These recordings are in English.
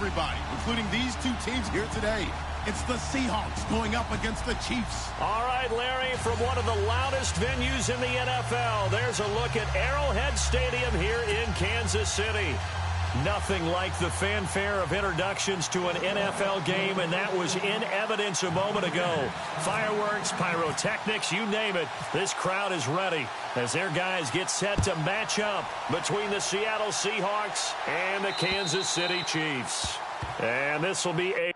everybody, including these two teams here today. It's the Seahawks going up against the Chiefs. All right, Larry, from one of the loudest venues in the NFL, there's a look at Arrowhead Stadium here in Kansas City. Nothing like the fanfare of introductions to an NFL game, and that was in evidence a moment ago. Fireworks, pyrotechnics, you name it. This crowd is ready as their guys get set to match up between the Seattle Seahawks and the Kansas City Chiefs. And this will be a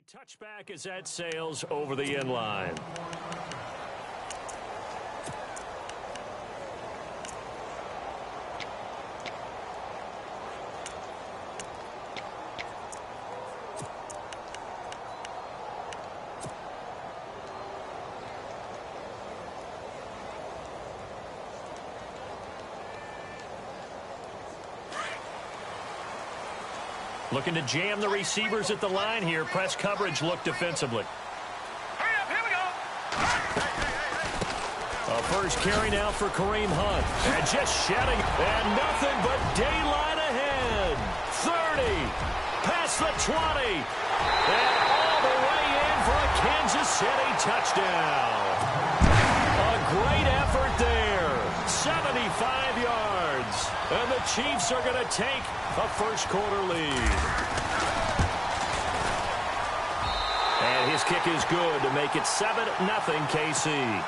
touchback as that sails over the end line. Looking to jam the receivers at the line here. Press coverage look defensively. Hurry up, here we go. A first carry now for Kareem Hunt. And just shedding. And nothing but daylight ahead. 30. Past the 20. And all the way in for a Kansas City touchdown. A great effort there. 75 yards. And the Chiefs are going to take a first quarter lead. And his kick is good to make it 7-0 KC.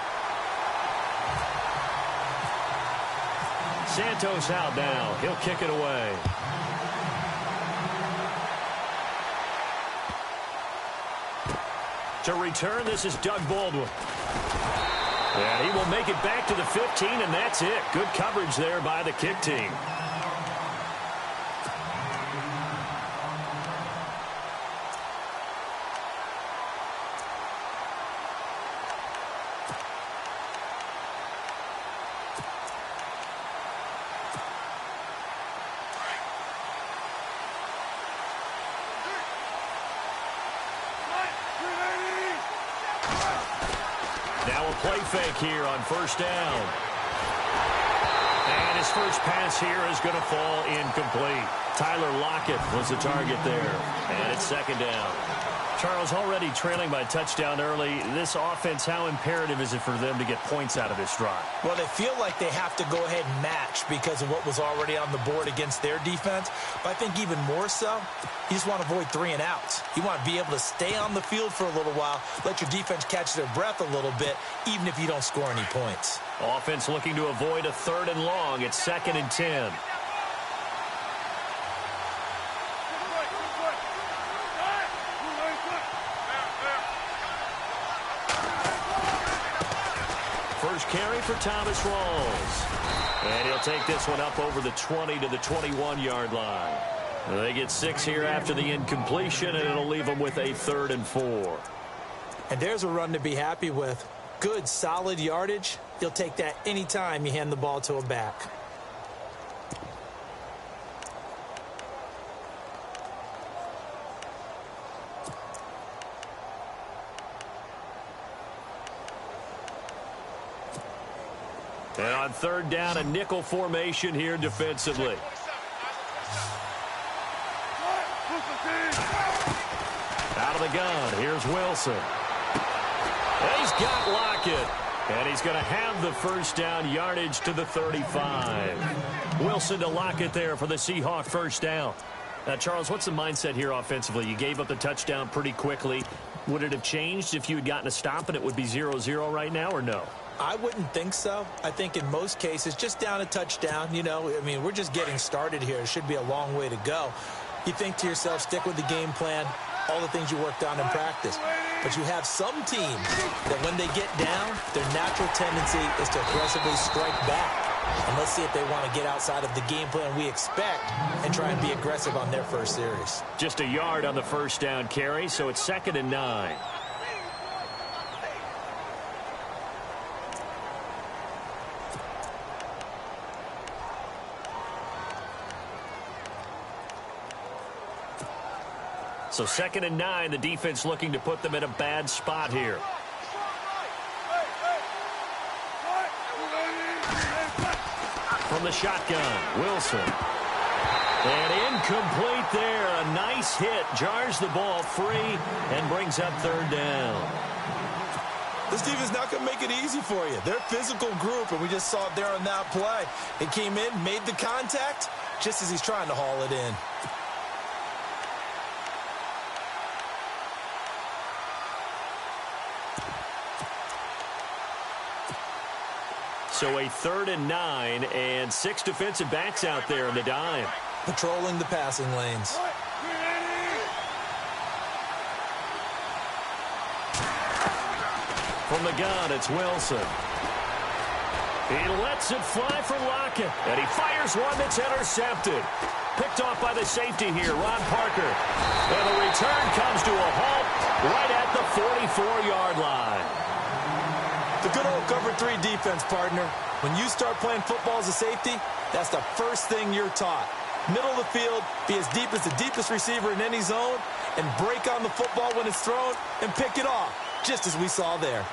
Santos out now. He'll kick it away. To return, this is Doug Baldwin. And he will make it back to the 15, and that's it. Good coverage there by the kick team. Now a play fake here on first down. And his first pass here is going to fall incomplete. Tyler Lockett was the target there. And it's second down. Charles, already trailing by a touchdown early. This offense, how imperative is it for them to get points out of this drive? Well, they feel like they have to go ahead and match because of what was already on the board against their defense. But I think even more so, you just want to avoid 3 and outs. You want to be able to stay on the field for a little while, let your defense catch their breath a little bit, even if you don't score any points. Offense looking to avoid a 3rd and long. It's 2nd and 10. carry for Thomas Rawls. And he'll take this one up over the 20 to the 21-yard line. They get 6 here after the incompletion, and it'll leave them with a 3rd and 4. And there's a run to be happy with. Good, solid yardage. You'll take that anytime you hand the ball to a back. And on 3rd down, a nickel formation here defensively. Out of the gun, here's Wilson. And he's got Lockett. And he's going to have the 1st down, yardage to the 35. Wilson to Lockett there for the Seahawk 1st down. Now, Charles, what's the mindset here offensively? You gave up the touchdown pretty quickly. Would it have changed if you had gotten a stop and it would be 0-0 right now, or no? I wouldn't think so. I think in most cases, just down a touchdown, you know, I mean, we're just getting started here. It should be a long way to go. You think to yourself, stick with the game plan, all the things you worked on in practice. But you have some teams that when they get down, their natural tendency is to aggressively strike back. And let's see if they want to get outside of the game plan we expect and try and be aggressive on their first series. Just a yard on the 1st down carry, so it's 2nd and 9. So 2nd and 9, the defense looking to put them in a bad spot here. From the shotgun, Wilson. And incomplete there. A nice hit. Jars the ball free and brings up 3rd down. This defense not going to make it easy for you. They're a physical group, and we just saw it there on that play. It came in, made the contact, just as he's trying to haul it in. So a 3rd and 9 and 6 defensive backs out there in the dime. Patrolling the passing lanes. From the gun, it's Wilson. He lets it fly for Lockett. And he fires one that's intercepted. Picked off by the safety here, Ron Parker. And the return comes to a halt right at the 44-yard line. The good old cover 3 defense, partner. When you start playing football as a safety, that's the first thing you're taught. Middle of the field, be as deep as the deepest receiver in any zone, and break on the football when it's thrown and pick it off, just as we saw there.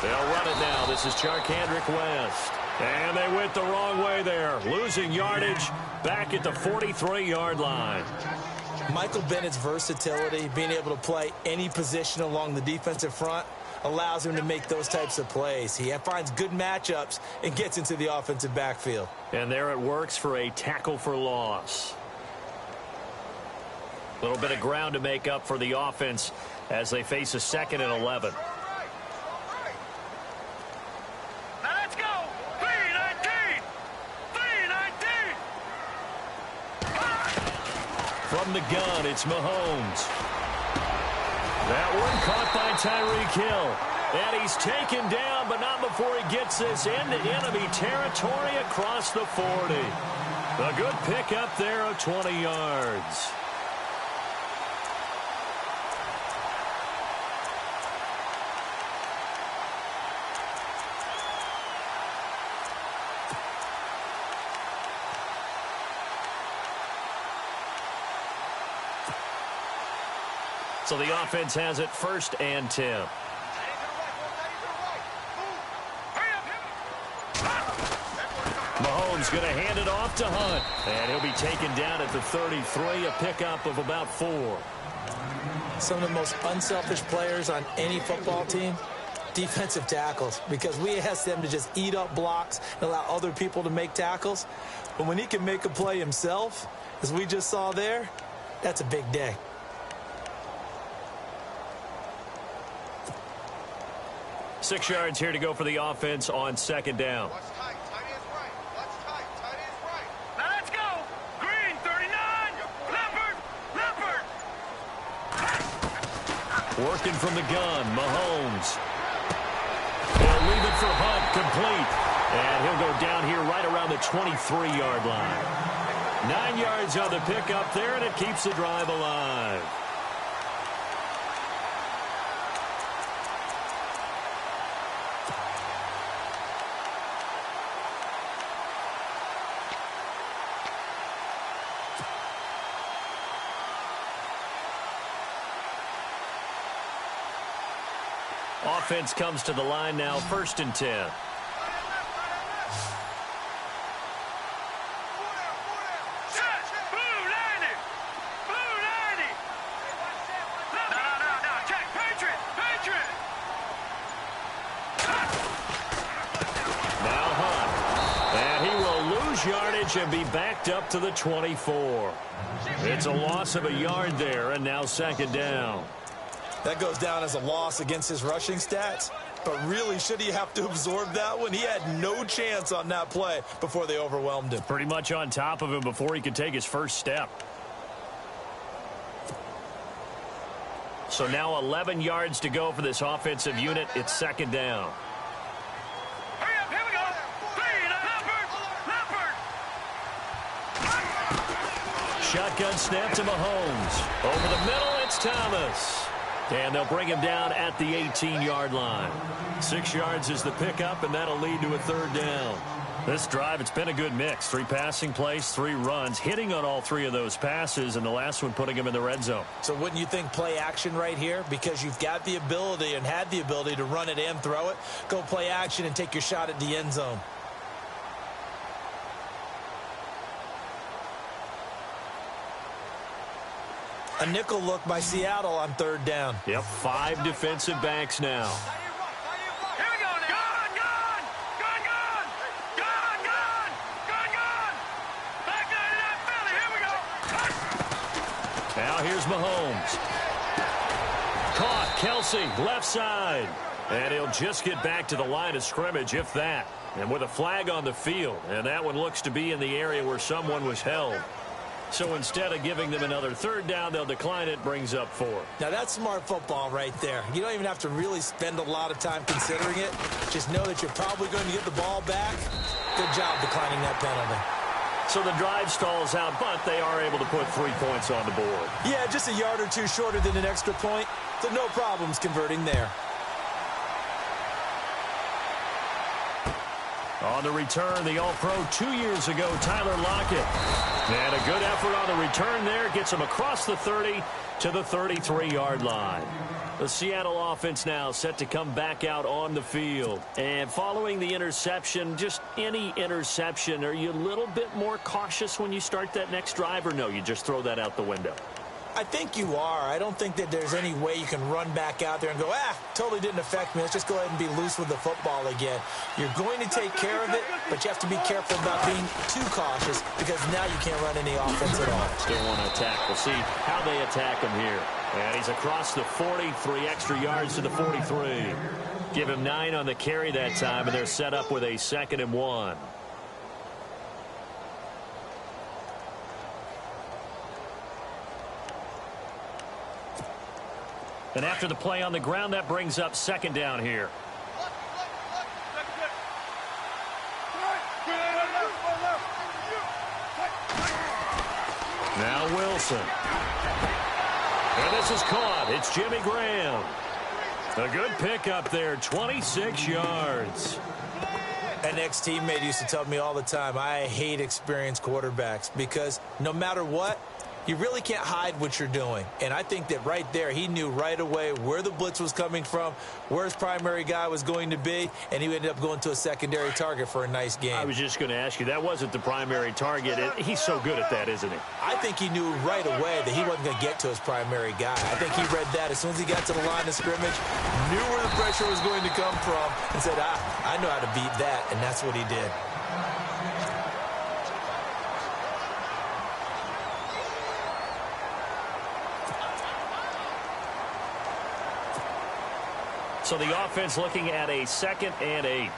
They'll run it now. This is Charkandrick West. And they went the wrong way there. Losing yardage back at the 43-yard line. Michael Bennett's versatility, being able to play any position along the defensive front, allows him to make those types of plays. He finds good matchups and gets into the offensive backfield. And there it works for a tackle for loss. A little bit of ground to make up for the offense as they face a 2nd and 11. From the gun, it's Mahomes. That one caught by Tyreek Hill. And he's taken down, but not before he gets this into enemy territory across the 40. A good pickup there of 20 yards. So the offense has it 1st and 10. Mahomes going to hand it off to Hunt. And he'll be taken down at the 33, a pickup of about 4. Some of the most unselfish players on any football team, defensive tackles, because we ask them to just eat up blocks and allow other people to make tackles. But when he can make a play himself, as we just saw there, that's a big day. 6 yards here to go for the offense on 2nd down. Watch tight. Tight ends right. Watch tight. Tight ends right. Now let's go. Green, 39. Leopard. Leopard. Working from the gun, Mahomes. They'll leave it for Hunt, complete. And he'll go down here right around the 23-yard line. 9 yards on the pickup there, and it keeps the drive alive. Offense comes to the line now, 1st and 10. Yardage and be backed up to the 24. It's a loss of a yard there, and now 2nd down. That goes down as a loss against his rushing stats. But really, should he have to absorb that one? He had no chance on that play before they overwhelmed him. Pretty much on top of him before he could take his first step. So now 11 yards to go for this offensive unit. It's 2nd down. Shotgun snap to Mahomes. Over the middle, it's Thomas. And they'll bring him down at the 18-yard line. 6 yards is the pickup, and that'll lead to a 3rd down. This drive, it's been a good mix. 3 passing plays, 3 runs, hitting on all 3 of those passes, and the last one putting him in the red zone. So wouldn't you think play action right here? Because you've got the ability and had the ability to run it and throw it. Go play action and take your shot at the end zone. A nickel look by Seattle on 3rd down. Yep, 5 defensive backs now. Here we go now. Gun, gun, gun, gun, gun, gun, gun, gun. Back 99 Philly. Here we go. Now here's Mahomes. Caught, Kelsey, left side. And he'll just get back to the line of scrimmage, if that. And with a flag on the field. And that one looks to be in the area where someone was held. So instead of giving them another 3rd down, they'll decline it, brings up 4. Now that's smart football right there. You don't even have to really spend a lot of time considering it. Just know that you're probably going to get the ball back. Good job declining that penalty. So the drive stalls out, but they are able to put 3 points on the board. Yeah, just a yard or 2 shorter than an extra point. So no problems converting there. On the return, the All-Pro 2 years ago, Tyler Lockett. And a good effort on the return there. Gets him across the 30 to the 33-yard line. The Seattle offense now set to come back out on the field. And following the interception, just any interception, are you a little bit more cautious when you start that next drive, or no, you just throw that out the window? I think you are. I don't think that there's any way you can run back out there and go, totally didn't affect me. Let's just go ahead and be loose with the football again. You're going to take care of it, but you have to be careful about being too cautious because now you can't run any offense at all. Still want to attack. We'll see how they attack him here. And he's across the 40, 3 extra yards to the 43. Give him 9 on the carry that time, and they're set up with a 2nd and 1. And after the play on the ground, that brings up 2nd down here. Now Wilson. And this is caught. It's Jimmy Graham. A good pickup there, 26 yards. An ex-teammate used to tell me all the time, I hate experienced quarterbacks because no matter what, you really can't hide what you're doing. And I think that right there, he knew right away where the blitz was coming from, where his primary guy was going to be, and he ended up going to a secondary target for a nice game. I was just going to ask you, that wasn't the primary target. He's so good at that, isn't he? I think he knew right away that he wasn't going to get to his primary guy. I think he read that as soon as he got to the line of scrimmage, knew where the pressure was going to come from, and said, I know how to beat that, and that's what he did. So the offense looking at a 2nd and 8.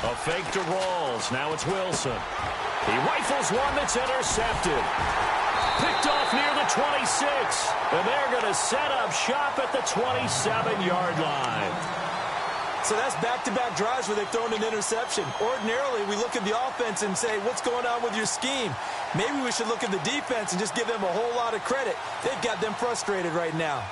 A fake to Rawls. Now it's Wilson. He rifles one that's intercepted. Picked off near the 26. And they're going to set up shop at the 27-yard line. So that's back-to-back drives where they've thrown an interception. Ordinarily, we look at the offense and say, what's going on with your scheme? Maybe we should look at the defense and just give them a whole lot of credit. They've got them frustrated right now.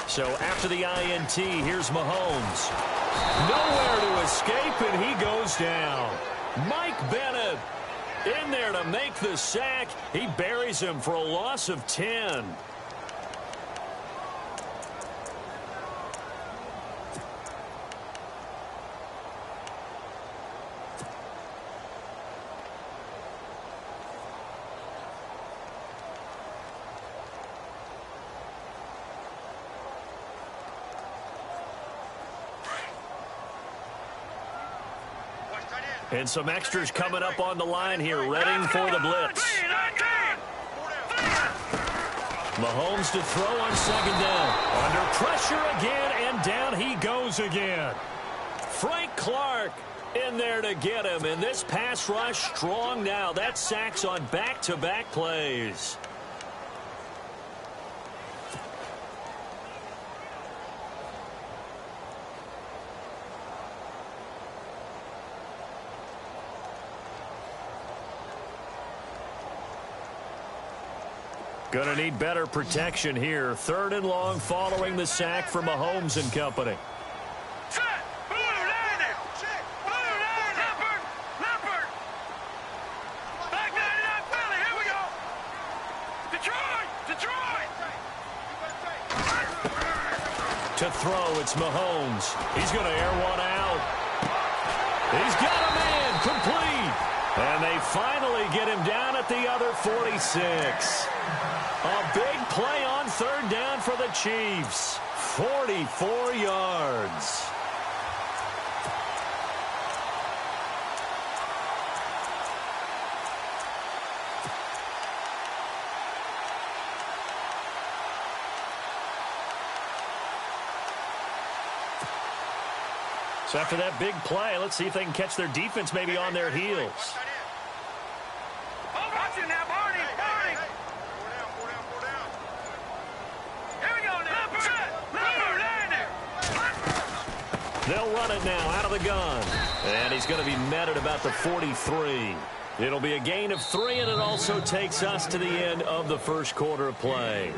So after the INT, here's Mahomes. Nowhere to escape, and he goes down. Mike Bennett in there to make the sack. He buries him for a loss of 10. And some extras coming up on the line here, readying for the blitz. Mahomes to throw on 2nd down. Under pressure again, and down he goes again. Frank Clark in there to get him. And this pass rush strong now. That sacks on back-to-back plays. Going to need better protection here. 3rd and long following the sack from Mahomes and company. To throw, it's Mahomes. He's going to air one out. He's got a man complete. And they finally get him down at the other 46. A big play on 3rd down for the Chiefs. 44 yards. So after that big play, let's see if they can catch their defense maybe on their heels. They'll run it now out of the gun. And he's going to be met at about the 43. It'll be a gain of 3, and it also takes us to the end of the first quarter of play.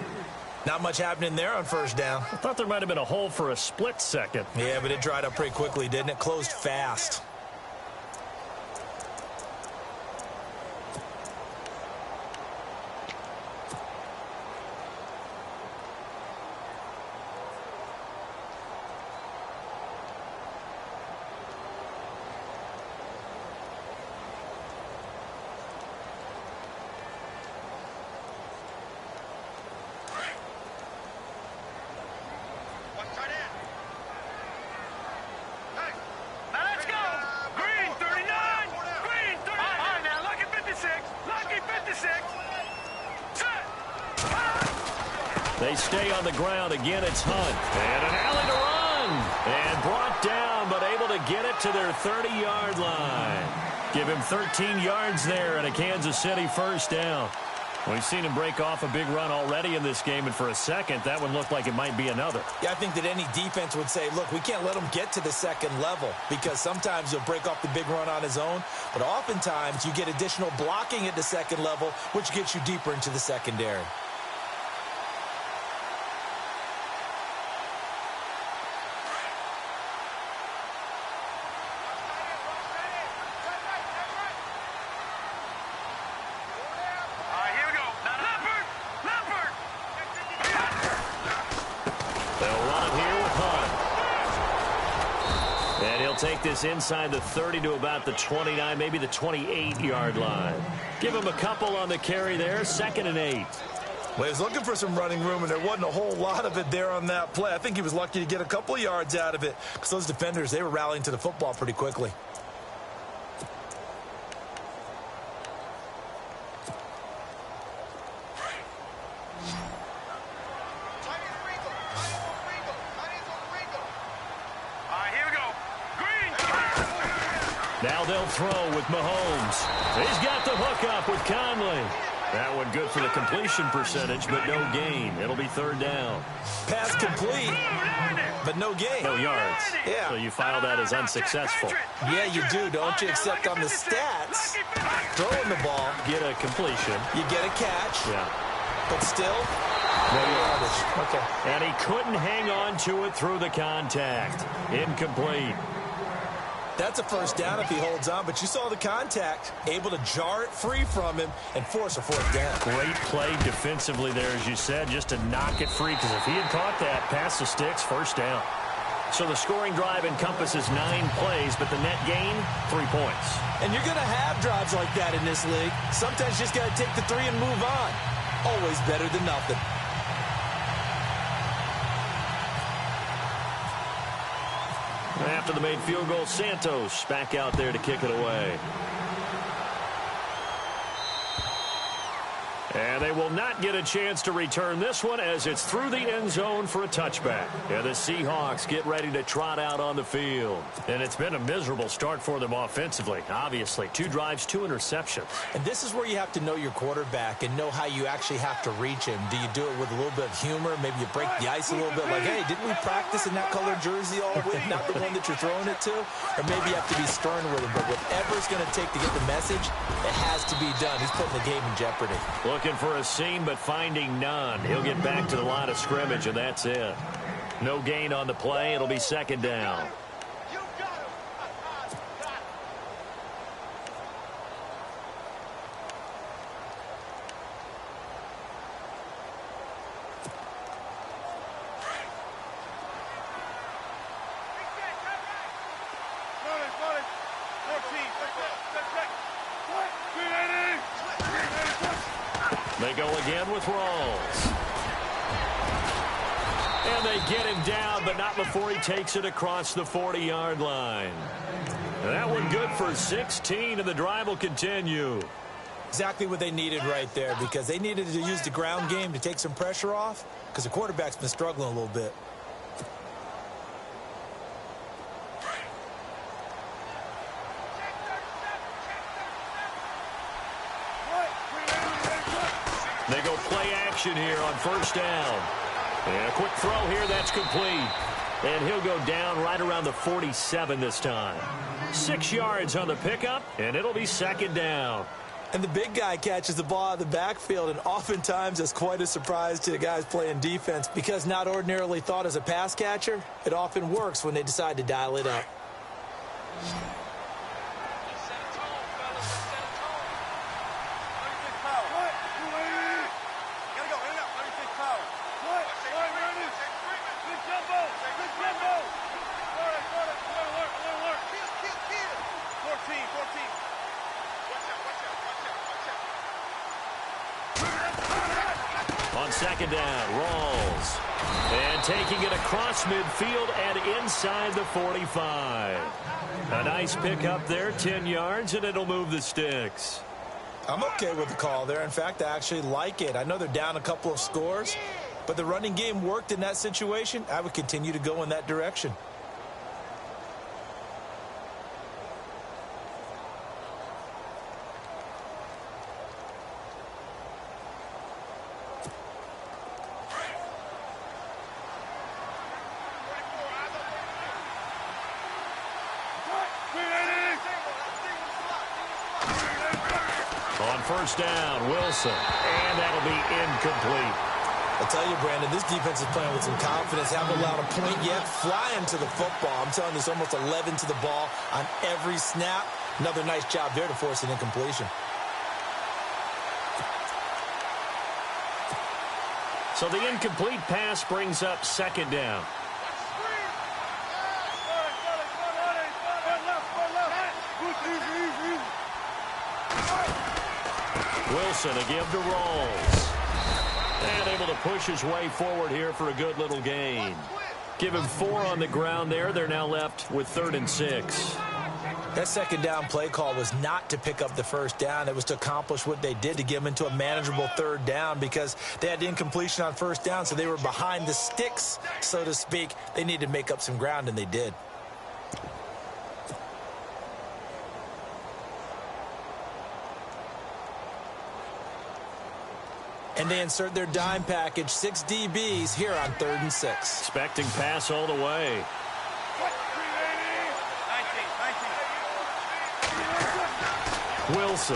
Not much happening there on 1st down. I thought there might have been a hole for a split second. Yeah, but it dried up pretty quickly, didn't it? Closed fast. They stay on the ground. Again, it's Hunt. And an alley to run. And brought down, but able to get it to their 30-yard line. Give him 13 yards there and a Kansas City 1st down. We've seen him break off a big run already in this game, and for a second, that one looked like it might be another. Yeah, I think that any defense would say, look, we can't let him get to the 2nd level, because sometimes he'll break off the big run on his own, but oftentimes you get additional blocking at the 2nd level, which gets you deeper into the secondary. Take this inside the 30 to about the 29, maybe the 28-yard line. Give him a couple on the carry there. 2nd and 8. Well, he was looking for some running room, and there wasn't a whole lot of it there on that play. I think he was lucky to get a couple of yards out of it because those defenders, they were rallying to the football pretty quickly. Now they'll throw with Mahomes. He's got the hook up with Conley. That one good for the completion percentage, but no gain. It'll be third down. Pass complete, but no gain. No yards. Yeah. So you file that as unsuccessful. Yeah, you do, don't you? Except on the stats, throwing the ball. Get a completion. You get a catch. Yeah. But still, no yards. Okay. And he couldn't hang on to it through the contact. Incomplete. That's a first down if he holds on, but you saw the contact, able to jar it free from him and force a fourth down. Great play defensively there, as you said, just to knock it free, because if he had caught that, past the sticks, first down. So the scoring drive encompasses 9 plays, but the net gain, 3 points. And you're going to have drives like that in this league. Sometimes you just got to take the 3 and move on. Always better than nothing. After the made field goal, Santos back out there to kick it away. And they will not get a chance to return this one as it's through the end zone for a touchback. And the Seahawks get ready to trot out on the field. And it's been a miserable start for them offensively. Obviously, 2 drives, 2 interceptions. And this is where you have to know your quarterback and know how you actually have to reach him. Do you do it with a little bit of humor? Maybe you break the ice a little bit like, hey, didn't we practice in that colored jersey all week? Not the one that you're throwing it to? Or maybe you have to be stern with him. But whatever it's going to take to get the message, it has to be done. He's putting the game in jeopardy. Looking for a seam, but finding none. He'll get back to the line of scrimmage, and that's it. No gain on the play. It'll be second down. They go again with Rawls. And they get him down, but not before he takes it across the 40-yard line. And that one good for 16, and the drive will continue. Exactly what they needed right there, because they needed to use the ground game to take some pressure off, because the quarterback's been struggling a little bit. They go play action here on first down. And a quick throw here, that's complete. And he'll go down right around the 47 this time. 6 yards on the pickup, and it'll be second down. And the big guy catches the ball out of the backfield, and oftentimes it's quite a surprise to the guys playing defense, because not ordinarily thought as a pass catcher, it often works when they decide to dial it up. On second down, Rawls. And taking it across midfield and inside the 45. A nice pickup there, 10 yards, and it'll move the sticks. I'm okay with the call there. In fact, I actually like it. I know they're down a couple of scores, but the running game worked in that situation. I would continue to go in that direction. On first down, Wilson, and that'll be incomplete. I tell you, Brandon, this defense is playing with some confidence. Haven't allowed a point yet. Flying to the football. I'm telling you, it's almost 11 to the ball on every snap. Another nice job there to force an incompletion. So the incomplete pass brings up second down. Wilson, a give to Rawls. able to push his way forward here for a good little gain. Give him 4 on the ground there. They're now left with 3rd and 6. That second down play call was not to pick up the first down. It was to accomplish what they did, to get them into a manageable 3rd down, because they had incompletion on first down, so they were behind the sticks, so to speak. They needed to make up some ground, and they did. And they insert their dime package, 6 DBs here on 3rd and 6. Expecting pass all the way. Wilson.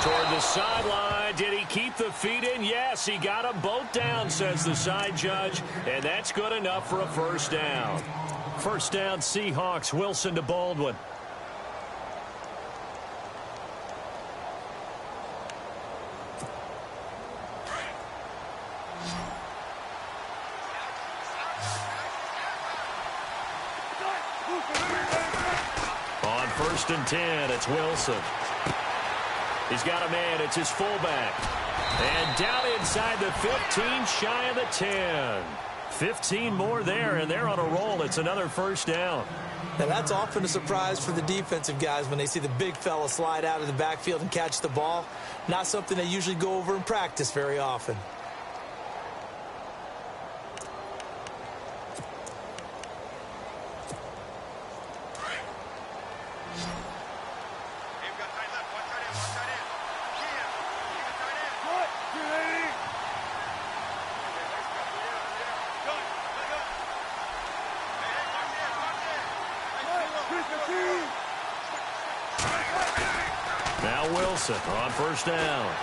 Toward the sideline. Did he keep the feet in? Yes, he got them both down, says the side judge. And that's good enough for a first down. First down, Seahawks. Wilson to Baldwin. On 1st and 10, it's Wilson. He's got a man. It's his fullback. And down inside the 15, shy of the 10. 15 more there, and they're on a roll. It's another first down. Now, that's often a surprise for the defensive guys when they see the big fella slide out of the backfield and catch the ball. Not something they usually go over in practice very often. Now Wilson on first down.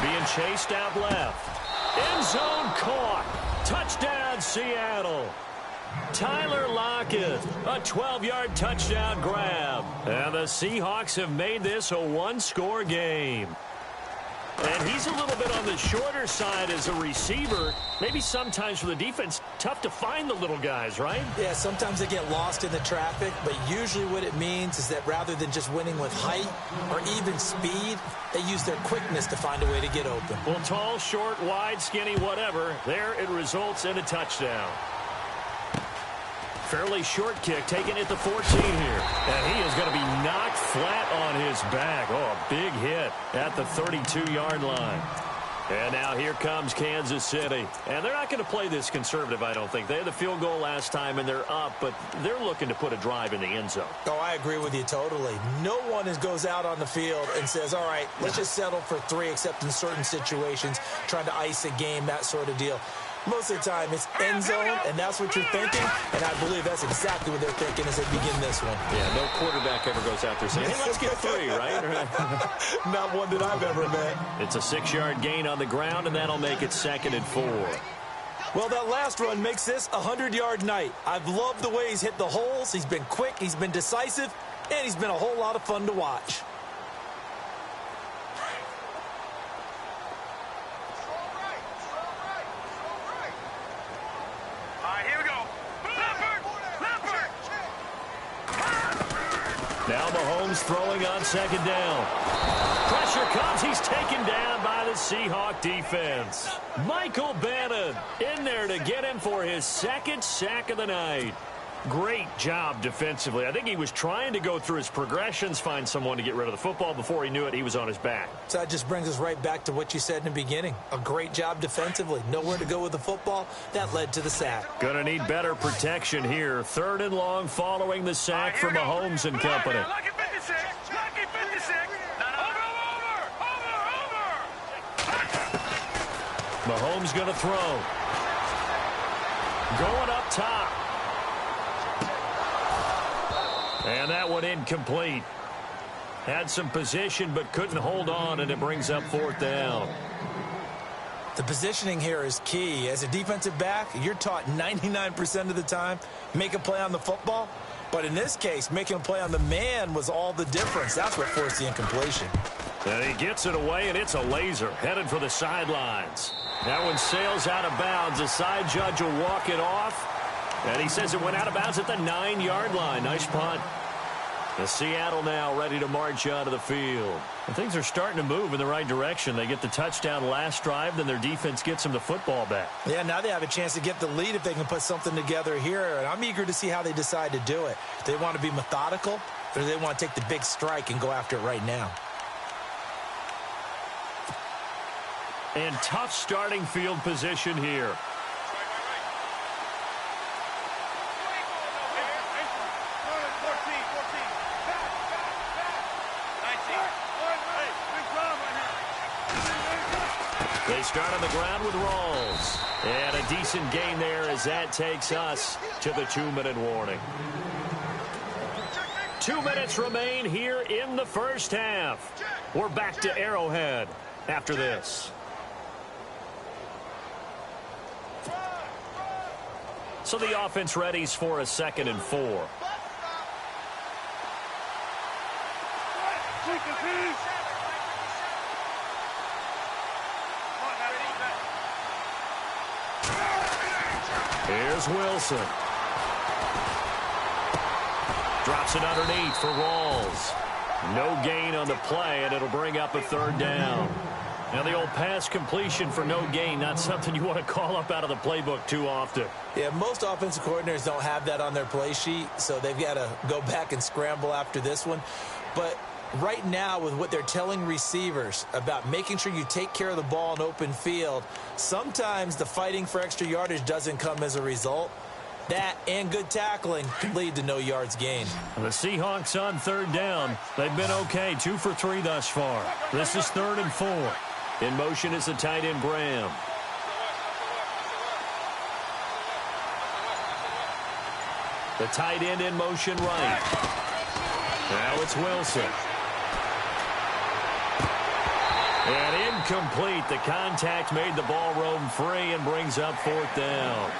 Being chased out left. End zone caught. Touchdown, Seattle. Tyler Lockett, a 12-yard touchdown grab. And the Seahawks have made this a one-score game. And he's a little bit on the shorter side as a receiver. Maybe sometimes for the defense, tough to find the little guys, right? Yeah, sometimes they get lost in the traffic, but usually what it means is that rather than just winning with height or even speed, they use their quickness to find a way to get open. Well, tall, short, wide, skinny, whatever, there it results in a touchdown. Fairly short kick taken at the 14 here. And he is going to be knocked flat on his back. Oh, a big hit at the 32-yard line. And now here comes Kansas City. And they're not going to play this conservative, I don't think. They had the field goal last time, and they're up, but they're looking to put a drive in the end zone. Oh, I agree with you totally. No one goes out on the field and says, all right, let's just settle for 3, except in certain situations, trying to ice a game, that sort of deal. Most of the time, it's end zone, and that's what you're thinking, and I believe that's exactly what they're thinking as they begin this one. Yeah, no quarterback ever goes out there saying, hey, let's get 3, right? Not one that I've ever met. It's a 6-yard gain on the ground, and that'll make it 2nd and 4. Well, that last run makes this a 100-yard night. I've loved the way he's hit the holes. He's been quick, he's been decisive, and he's been a whole lot of fun to watch. Now Mahomes throwing on 2nd down. Pressure comes. He's taken down by the Seahawk defense. Michael Bannon in there to get him for his 2nd sack of the night. Great job defensively. I think he was trying to go through his progressions, find someone to get rid of the football. Before he knew it, he was on his back. So that just brings us right back to what you said in the beginning. A great job defensively. Nowhere to go with the football. That led to the sack. Gonna need better protection here. 3rd and long following the sack from Mahomes and company. Lucky 56. Lucky 56. Over. Mahomes gonna throw. Going up top. And that one incomplete. Had some position but couldn't hold on, and it brings up 4th down. The positioning here is key. As a defensive back, you're taught 99% of the time, make a play on the football. But in this case, making a play on the man was all the difference. That's what forced the incompletion. And he gets it away, and it's a laser headed for the sidelines. That one sails out of bounds. The side judge will walk it off. And he says it went out of bounds at the 9-yard line. Nice punt. The Seattle now ready to march onto the field. And things are starting to move in the right direction. They get the touchdown last drive, then their defense gets them the football back. Yeah, now they have a chance to get the lead if they can put something together here. And I'm eager to see how they decide to do it. Do they want to be methodical, or do they want to take the big strike and go after it right now? And tough starting field position here. They start on the ground with Rawls. And a decent gain there as that takes us to the 2-minute warning. 2 minutes remain here in the first half. We're back to Arrowhead after this. So the offense readies for a 2nd and 4. Here's Wilson. Drops it underneath for Rawls. No gain on the play, and it'll bring up a 3rd down. Now, the old pass completion for no gain, not something you want to call up out of the playbook too often. Yeah, most offensive coordinators don't have that on their play sheet, so they've got to go back and scramble after this one. But right now, with what they're telling receivers about making sure you take care of the ball in open field, sometimes the fighting for extra yardage doesn't come as a result. That and good tackling can lead to no yards gained. The Seahawks on 3rd down. They've been okay, 2 for 3 thus far. This is 3rd and 4. In motion is the tight end, Graham. The tight end in motion right. Now it's Wilson. And incomplete. The contact made the ball roam free and brings up 4th down.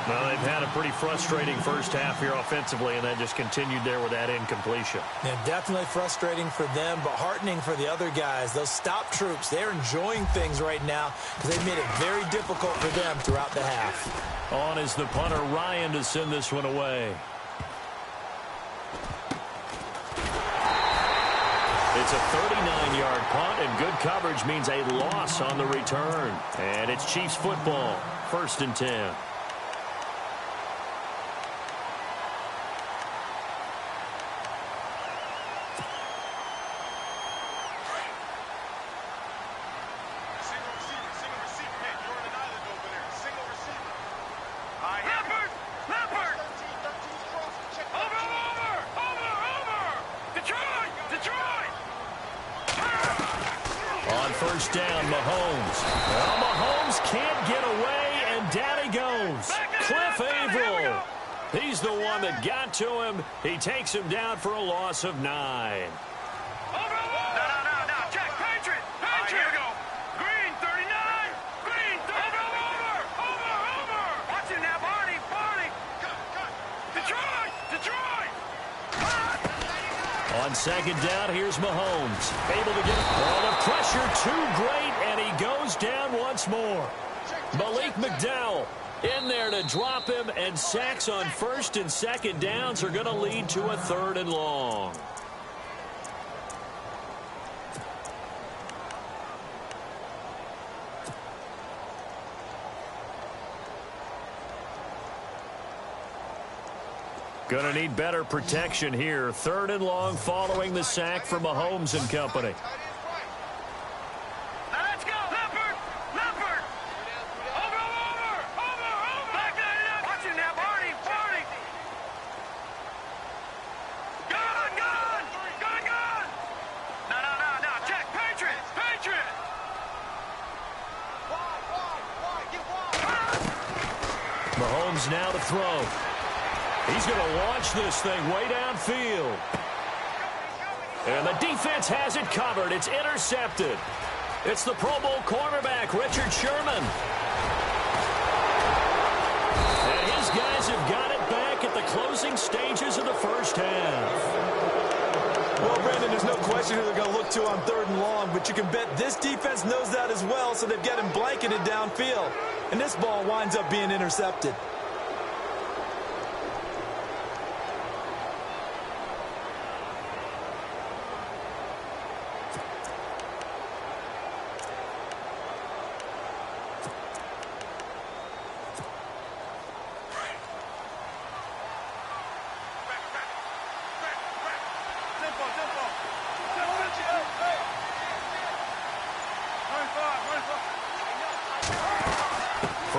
Well, they've had a pretty frustrating first half here offensively, and that just continued there with that incompletion. Yeah, definitely frustrating for them, but heartening for the other guys. Those stop troops, they're enjoying things right now because they've made it very difficult for them throughout the half. On is the punter, Ryan, to send this one away. It's a 39-yard punt, and good coverage means a loss on the return. And it's Chiefs football, 1st and 10. First down, Mahomes. Well, Mahomes can't get away, and down he goes. Cliff Averill. He's the one that got to him. He takes him down for a loss of 9. No, check. Patriot. Here we go. Green, 39. Green, 39. Over. Watching that, Barney. Detroit. On 2nd down, here's Mahomes. Able to get all the pressure too great, and he goes down once more. Malik McDowell in there to drop him, and sacks on 1st and 2nd downs are going to lead to a 3rd and long. Going to need better protection here. 3rd and long following the sack from Mahomes and company. Now let's go. Leopard. Over. Back there. Watching that, Barney. Gun. No. Check. Patriot. Mahomes now to throw. He's going to launch this thing way downfield. And the defense has it covered. It's intercepted. It's the Pro Bowl cornerback, Richard Sherman. And his guys have got it back at the closing stages of the first half. Well, Brandon, there's no question who they're going to look to on 3rd and long, but you can bet this defense knows that as well, so they've got him blanketed downfield. And this ball winds up being intercepted.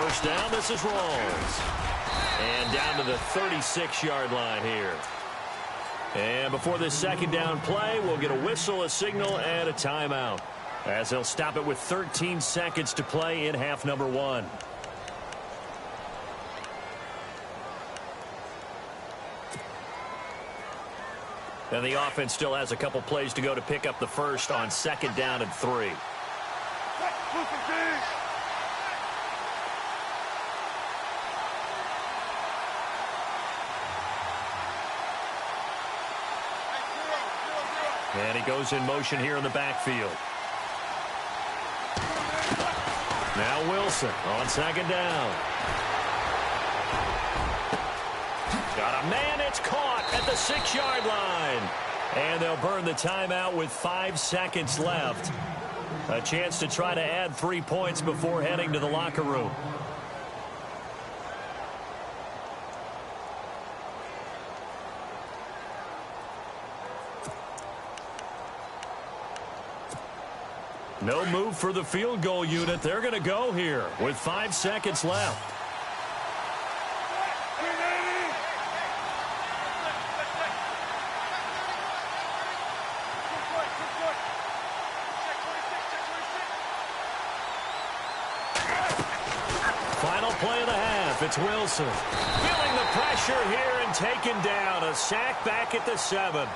First down, this is Rawls. And down to the 36-yard line here. And before this second down play, we'll get a whistle, a signal, and a timeout, as they'll stop it with 13 seconds to play in half number 1. And the offense still has a couple plays to go to pick up the first on second down and 3. And he goes in motion here in the backfield. Now Wilson on second down. Got a man, it's caught at the 6-yard line. And they'll burn the timeout with 5 seconds left. A chance to try to add 3 points before heading to the locker room. No move for the field goal unit. They're going to go here with 5 seconds left. Final play of the half. It's Wilson. Feeling the pressure here and taken down. A sack back at the 7.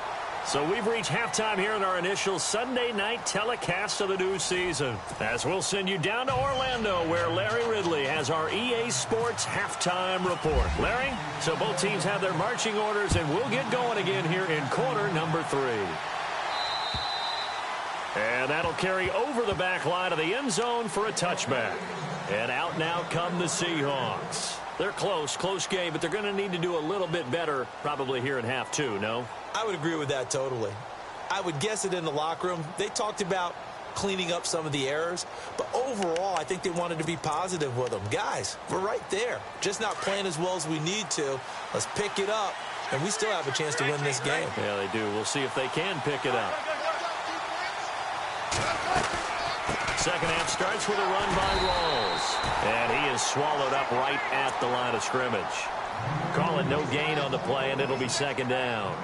So we've reached halftime here in our initial Sunday night telecast of the new season, as we'll send you down to Orlando, where Larry Ridley has our EA Sports halftime report. Larry, so both teams have their marching orders, and we'll get going again here in quarter number 3. And that'll carry over the back line of the end zone for a touchback. And out now come the Seahawks. They're close game, but they're going to need to do a little bit better probably here in half 2, no? I would agree with that totally. I would guess it in the locker room. They talked about cleaning up some of the errors, but overall, I think they wanted to be positive with them. Guys, we're right there. Just not playing as well as we need to. Let's pick it up, and we still have a chance to win this game. Yeah, they do. We'll see if they can pick it up. Second half starts with a run by Rawls, and he is swallowed up right at the line of scrimmage. Call it no gain on the play, and it'll be second down.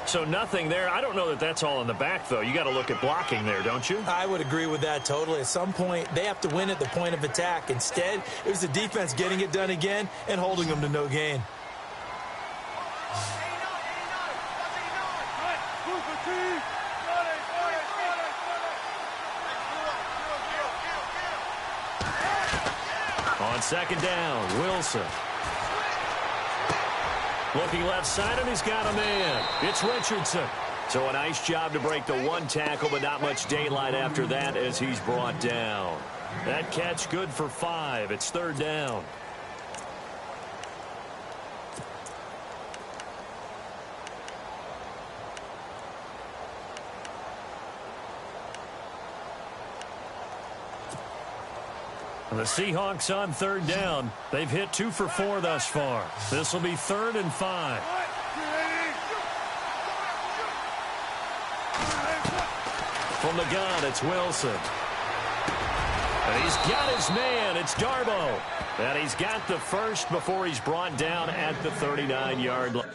So nothing there. I don't know that that's all in the back, though. You got to look at blocking there, don't you? I would agree with that totally. At some point, they have to win at the point of attack. Instead, it was the defense getting it done again and holding them to no gain. On second down, Wilson. Looking left side, and he's got a man. It's Richardson. So a nice job to break the 1 tackle, but not much daylight after that as he's brought down. That catch good for 5. It's third down. The Seahawks on third down. They've hit 2 for 4 thus far. This will be 3rd and 5. From the gun, it's Wilson. And he's got his man. It's Darbo. And he's got the first before he's brought down at the 39-yard line.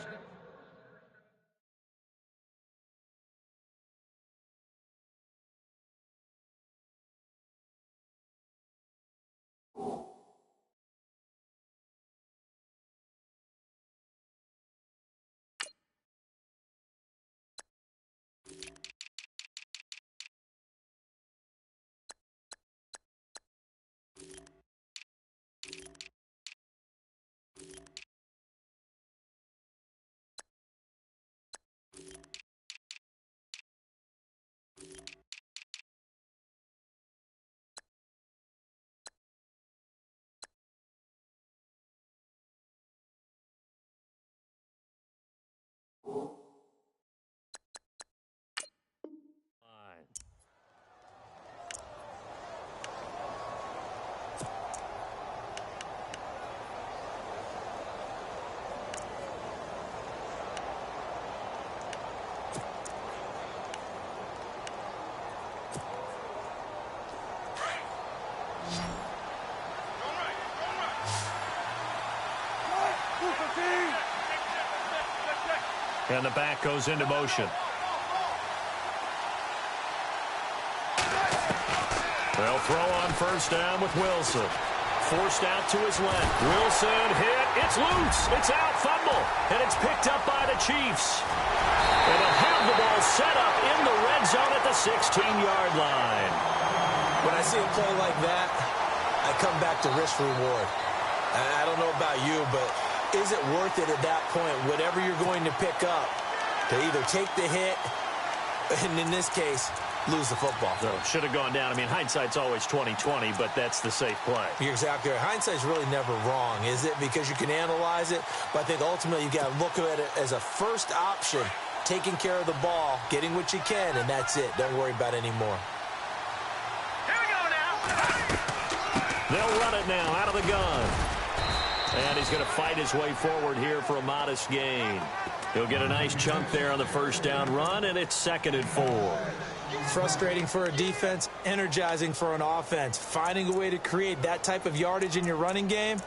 And the back goes into motion. They'll throw on first down with Wilson. Forced out to his left. Wilson hit. It's loose. It's out. Fumble. And it's picked up by the Chiefs. And they'll have the ball set up in the red zone at the 16-yard line. When I see a play like that, I come back to risk reward. I don't know about you, but is it worth it at that point, whatever you're going to pick up, to either take the hit, and in this case, lose the football? So should have gone down. I mean, hindsight's always 20/20, but that's the safe play. You're exactly right. Hindsight's really never wrong, is it? Because you can analyze it, but I think ultimately you got to look at it as a first option, taking care of the ball, getting what you can, and that's it. Don't worry about it anymore. Here we go now. They'll run it now out of the gun. And he's going to fight his way forward here for a modest gain. He'll get a nice chunk there on the first down run, and it's 2nd and 4. Frustrating for a defense, energizing for an offense. Finding a way to create that type of yardage in your running game,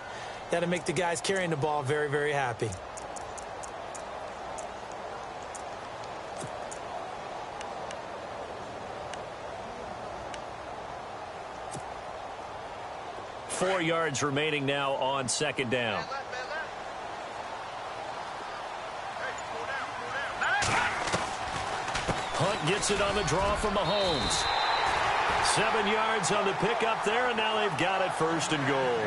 that'll make the guys carrying the ball very, very happy. Four yards remaining now on 2nd down. Hunt gets it on the draw from Mahomes. 7 yards on the pickup there, and now they've got it 1st and goal.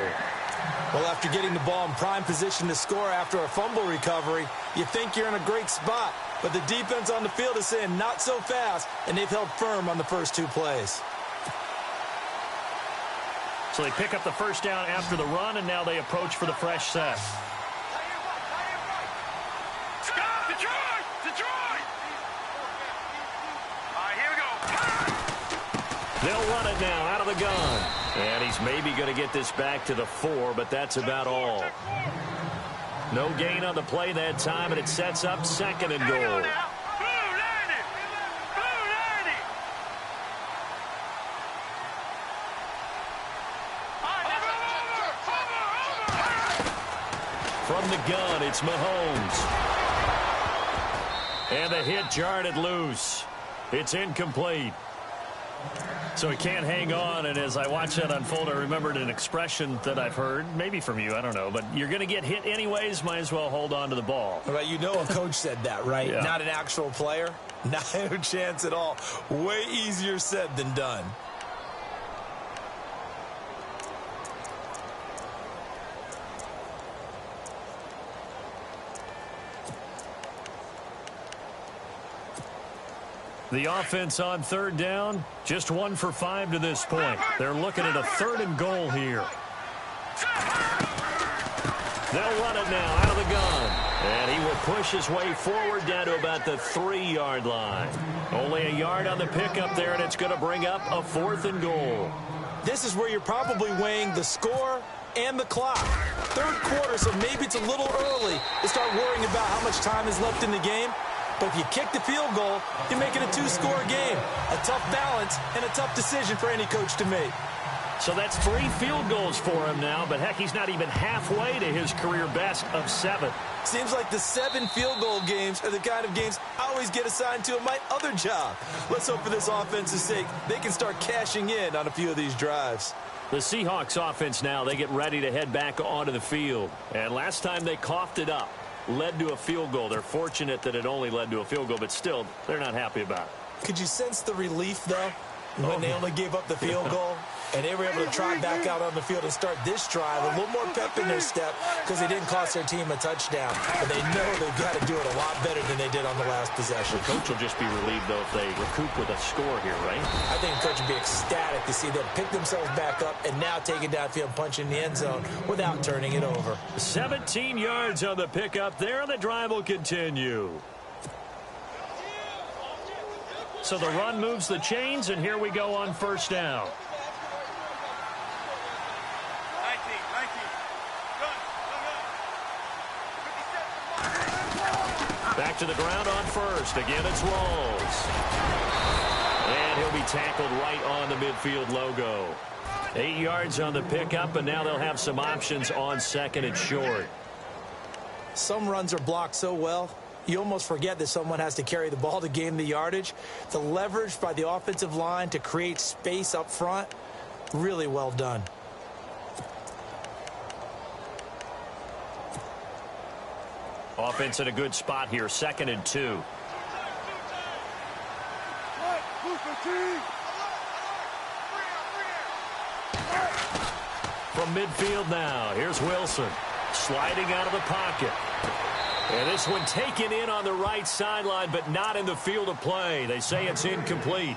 Well, after getting the ball in prime position to score after a fumble recovery, you think you're in a great spot. But the defense on the field is saying not so fast, and they've held firm on the first 2 plays. So they pick up the first down after the run, and now they approach for the fresh set. Detroit! Detroit! All right, here we go. They'll run it now out of the gun. And he's maybe going to get this back to the 4, but that's about all. No gain on the play that time, and it sets up 2nd and goal. From the gun, it's Mahomes. And the hit jarred it loose. It's incomplete. So he can't hang on, and as I watch that unfold, I remembered an expression that I've heard, maybe from you, I don't know, but you're going to get hit anyways, might as well hold on to the ball. Well, you know a coach said that, right? Yeah. Not an actual player. Not a chance at all. Way easier said than done. The offense on 3rd down, just 1 for 5 to this point. They're looking at a 3rd and goal here. They'll run it now out of the gun. And he will push his way forward down to about the 3-yard line. Only a yard on the pickup there, and it's going to bring up a 4th and goal. This is where you're probably weighing the score and the clock. 3rd quarter, so maybe it's a little early to start worrying about how much time is left in the game. But if you kick the field goal, you make it a 2-score game. A tough balance and a tough decision for any coach to make. So that's 3 field goals for him now, but heck, he's not even halfway to his career best of 7. Seems like the 7 field goal games are the kind of games I always get assigned to in my other job. Let's hope for this offense's sake they can start cashing in on a few of these drives. The Seahawks offense now, they get ready to head back onto the field. And last time they coughed it up, led to a field goal. They're fortunate that it only led to a field goal, but still, they're not happy about it. Could you sense the relief, though, when they only gave up the field goal? And they were able to trot back out on the field and start this drive. A little more pep in their step because they didn't cost their team a touchdown. But they know they've got to do it a lot better than they did on the last possession. The coach will just be relieved, though, if they recoup with a score here, right? I think the coach would be ecstatic to see them pick themselves back up and now take it downfield and punch in the end zone without turning it over. 17 yards on the pickup there, and the drive will continue. So the run moves the chains, and here we go on first down. Back to the ground on first. Again, it's Rawls. And he'll be tackled right on the midfield logo. 8 yards on the pickup, and now they'll have some options on 2nd and short. Some runs are blocked so well, you almost forget that someone has to carry the ball to gain the yardage. The leverage by the offensive line to create space up front, really well done. Offense in a good spot here, 2nd and 2. From midfield now, here's Wilson. Sliding out of the pocket. And this one taken in on the right sideline, but not in the field of play. They say it's incomplete.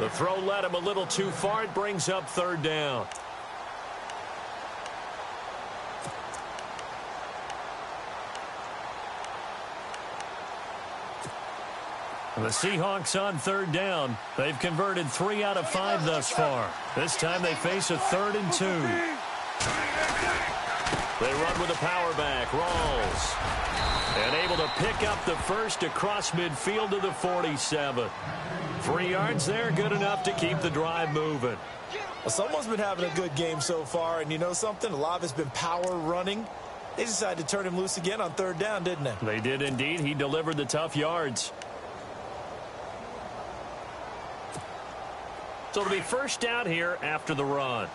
The throw led him a little too far. It brings up 3rd down. The Seahawks on 3rd down. They've converted 3 out of 5 thus far. This time they face a 3rd and 2. They run with a power back. Rawls. And able to pick up the first across midfield to the 47. 3 yards there, good enough to keep the drive moving. Well, someone's been having a good game so far, and you know something? A lot of it's been power running. They decided to turn him loose again on 3rd down, didn't they? They did indeed. He delivered the tough yards. So it'll be 1st down here after the run.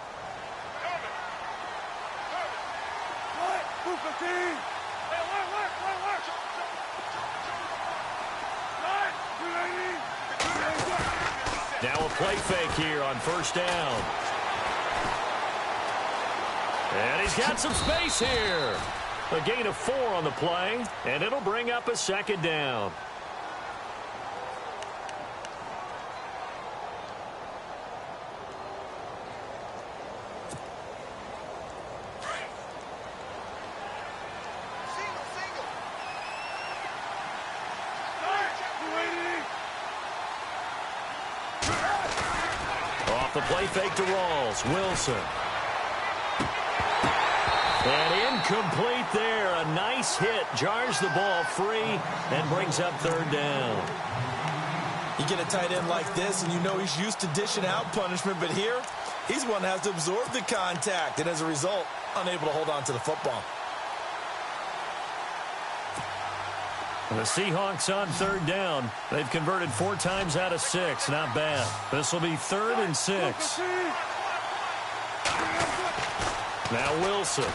Now a play fake here on 1st down. And he's got some space here. A gain of 4 on the play, and it'll bring up a 2nd down. The play fake to Rawls. Wilson. And incomplete there. A nice hit. Jars the ball free and brings up 3rd down. You get a tight end like this, and you know he's used to dishing out punishment, but here, he's one that has to absorb the contact, and as a result, unable to hold on to the football. The Seahawks on 3rd down. They've converted 4 times out of 6. Not bad. This will be 3rd and 6. Now Wilson.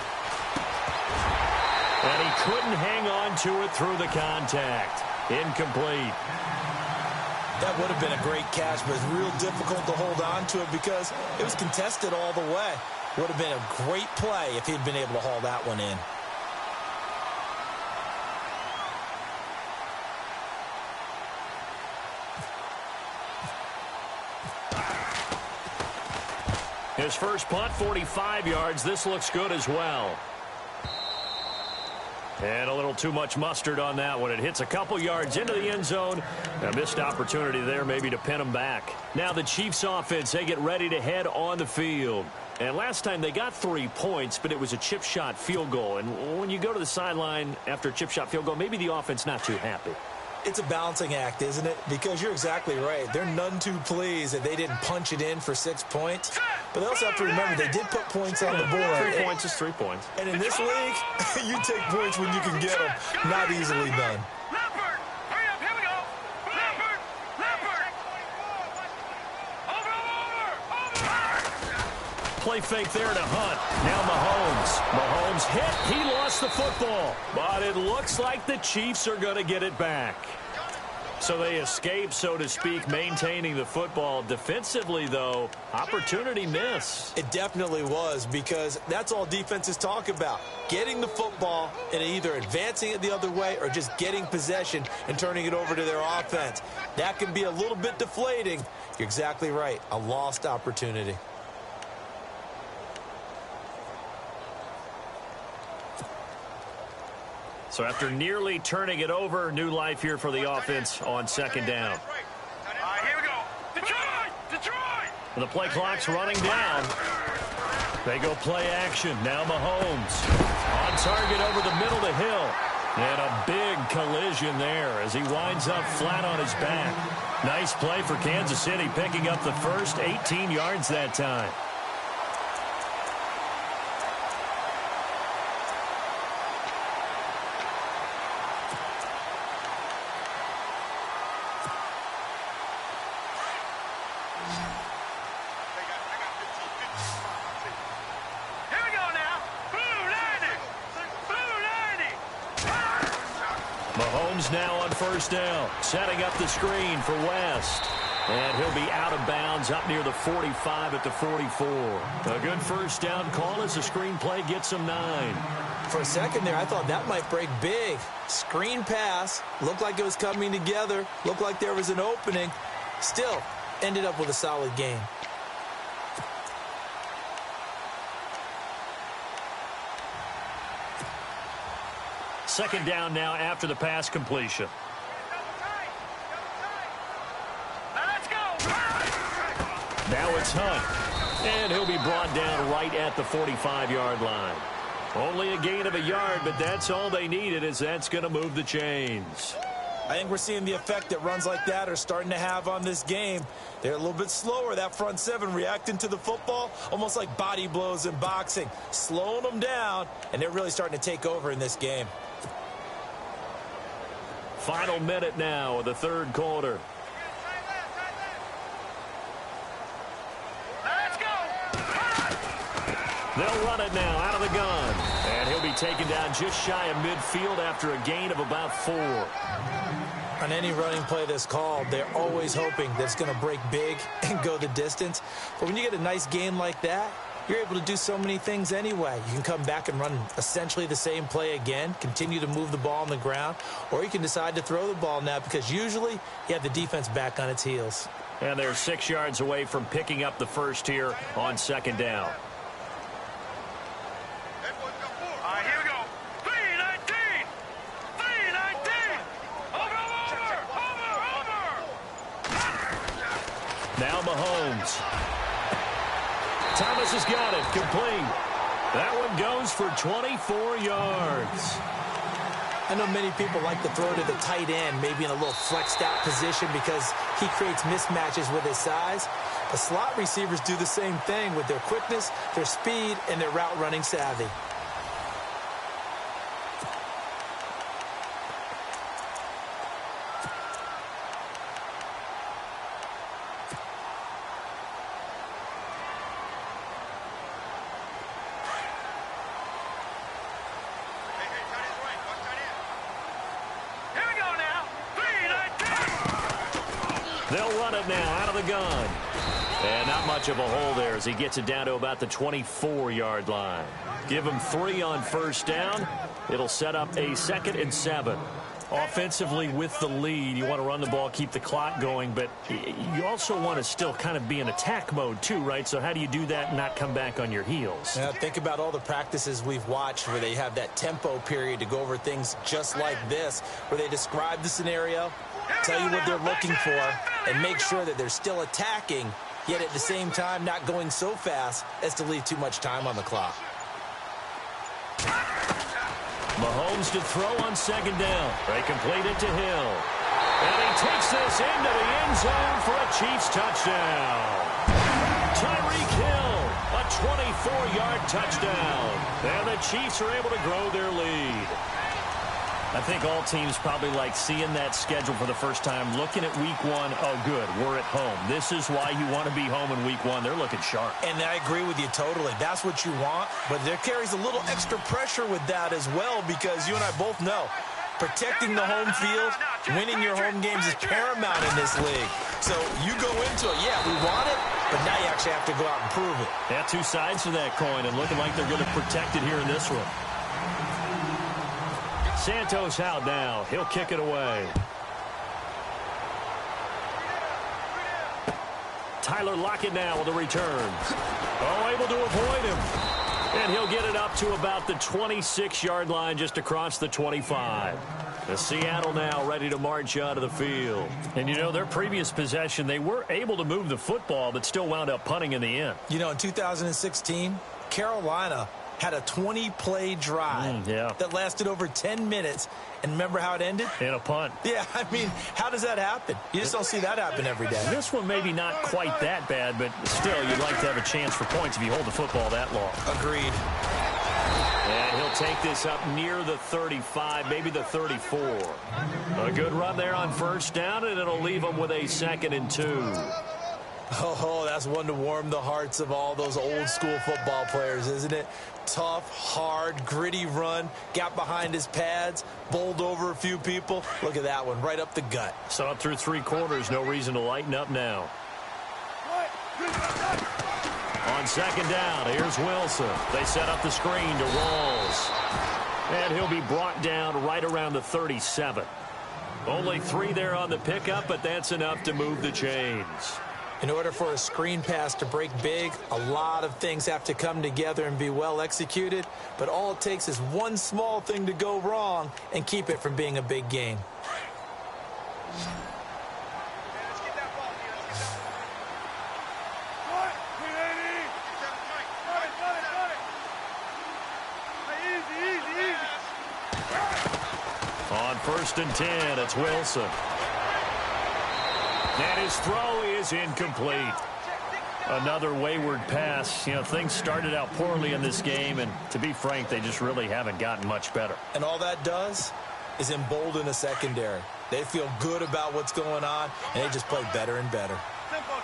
And he couldn't hang on to it through the contact. Incomplete. That would have been a great catch, but it's real difficult to hold on to it because it was contested all the way. Would have been a great play if he'd been able to haul that one in. His first punt, 45 yards. This looks good as well. And a little too much mustard on that one. It hits a couple yards into the end zone. A missed opportunity there maybe to pin him back. Now the Chiefs offense, they get ready to head on the field. And last time they got 3 points, but it was a chip shot field goal. And when you go to the sideline after a chip shot field goal, maybe the offense not too happy. It's a balancing act, isn't it? Because you're exactly right. They're none too pleased that they didn't punch it in for 6 points. But they also have to remember they did put points on the board. 3 points is 3 points. And in this league, you take points when you can get them. Not easily done. Leopard! Hurry up, here we go! Leopard! Leopard! Over! Play fake there to Hunt. Now Mahomes. Mahomes hit. He lost the football. But it looks like the Chiefs are going to get it back. So they escape, so to speak, maintaining the football. Defensively, though, opportunity miss. It definitely was, because that's all defenses talk about. Getting the football and either advancing it the other way or just getting possession and turning it over to their offense. That can be a little bit deflating. You're exactly right. A lost opportunity. So after nearly turning it over, new life here for the offense on 2nd down. All right, here we go. Detroit! Detroit! And the play clock's running down. They go play action. Now Mahomes. On target over the middle to Hill. And a big collision there as he winds up flat on his back. Nice play for Kansas City, picking up the first 18 yards that time. Mahomes now on first down, setting up the screen for West. And he'll be out of bounds up near the 45 at the 44. A good first down call as the screen play gets him 9. For a second there, I thought that might break big. Screen pass. Looked like it was coming together. Looked like there was an opening. Still, ended up with a solid game. Second down now after the pass completion. Now it's Hunt, and he'll be brought down right at the 45-yard line. Only a gain of a yard, but that's all they needed, as that's going to move the chains. I think we're seeing the effect that runs like that are starting to have on this game. They're a little bit slower, that front seven, reacting to the football, almost like body blows in boxing, slowing them down, and they're really starting to take over in this game. Final minute now of the third quarter. They'll run it now out of the gun. And he'll be taken down just shy of midfield after a gain of about 4. On any running play that's called, they're always hoping that it's going to break big and go the distance. But when you get a nice gain like that, you're able to do so many things anyway. You can come back and run essentially the same play again, continue to move the ball on the ground, or you can decide to throw the ball now because usually you have the defense back on its heels. And they're 6 yards away from picking up the first here on second down. Now Mahomes. Thomas has got it. Complete. That one goes for 24 yards. I know many people like to throw to the tight end, maybe in a little flexed out position because he creates mismatches with his size. The slot receivers do the same thing with their quickness, their speed, and their route running savvy. They'll run it now out of the gun. And not much of a hole there as he gets it down to about the 24-yard line. Give him 3 on first down. It'll set up a 2nd and 7. Offensively with the lead, you want to run the ball, keep the clock going, but you also want to still kind of be in attack mode too, right? So how do you do that and not come back on your heels? Now, think about all the practices we've watched where they have that tempo period to go over things just like this, where they describe the scenario, tell you what they're looking for, and make sure that they're still attacking, yet at the same time not going so fast as to leave too much time on the clock. Mahomes to throw on second down. They complete it to Hill. And he takes this into the end zone for a Chiefs touchdown. Tyreek Hill, a 24-yard touchdown. And the Chiefs are able to grow their lead. I think all teams probably like seeing that schedule for the first time, looking at week 1. Oh, good, we're at home. This is why you want to be home in week 1. They're looking sharp. And I agree with you totally. That's what you want, but there carries a little extra pressure with that as well because you and I both know protecting the home field, winning your home games is paramount in this league. So you go into it, yeah, we want it, but now you actually have to go out and prove it. Yeah, 2 sides to that coin, and looking like they're going to protect it here in this one. Santos out now. He'll kick it away. Tyler Lockett now with a return. Oh, able to avoid him. And he'll get it up to about the 26-yard line just across the 25. The Seattle now ready to march out of the field. And, you know, their previous possession, they were able to move the football but still wound up punting in the end. You know, in 2016, Carolina had a 20-play drive that lasted over 10 minutes. And remember how it ended? In a punt. Yeah, I mean, how does that happen? You just don't see that happen every day. This one maybe not quite that bad, but still, you'd like to have a chance for points if you hold the football that long. Agreed. And he'll take this up near the 35, maybe the 34. A good run there on first down, and it'll leave him with a 2nd and 2. Oh, that's one to warm the hearts of all those old school football players, isn't it? Tough, hard, gritty run, got behind his pads, bowled over a few people. Look at that one, right up the gut. So up through 3 quarters, no reason to lighten up now. On second down, here's Wilson. They set up the screen to Rawls. And he'll be brought down right around the 37. Only 3 there on the pickup, but that's enough to move the chains. In order for a screen pass to break big, a lot of things have to come together and be well executed, but all it takes is one small thing to go wrong and keep it from being a big game. On 1st and 10, it's Wilson. And his throw is incomplete. Another wayward pass. You know, things started out poorly in this game, and to be frank, they just really haven't gotten much better. And all that does is embolden a secondary. They feel good about what's going on, and they just play better and better. Tempo.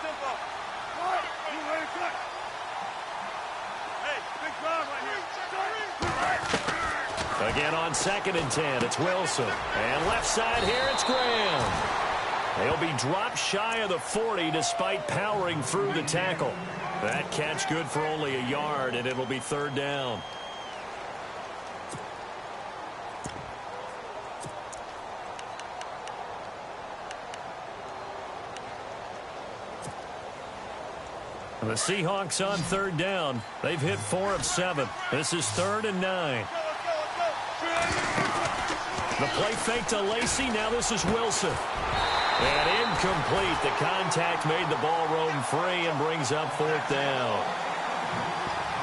Hey, big drive right here. Again on 2nd and 10, it's Wilson. And left side here, it's Graham. They'll be dropped shy of the 40 despite powering through the tackle. That catch good for only a yard, and it'll be 3rd down. And the Seahawks on 3rd down. They've hit 4 of 7. This is 3rd and 9. The play fake to Lacey. Now this is Wilson. And incomplete. The contact made the ball roam free and brings up 4th down.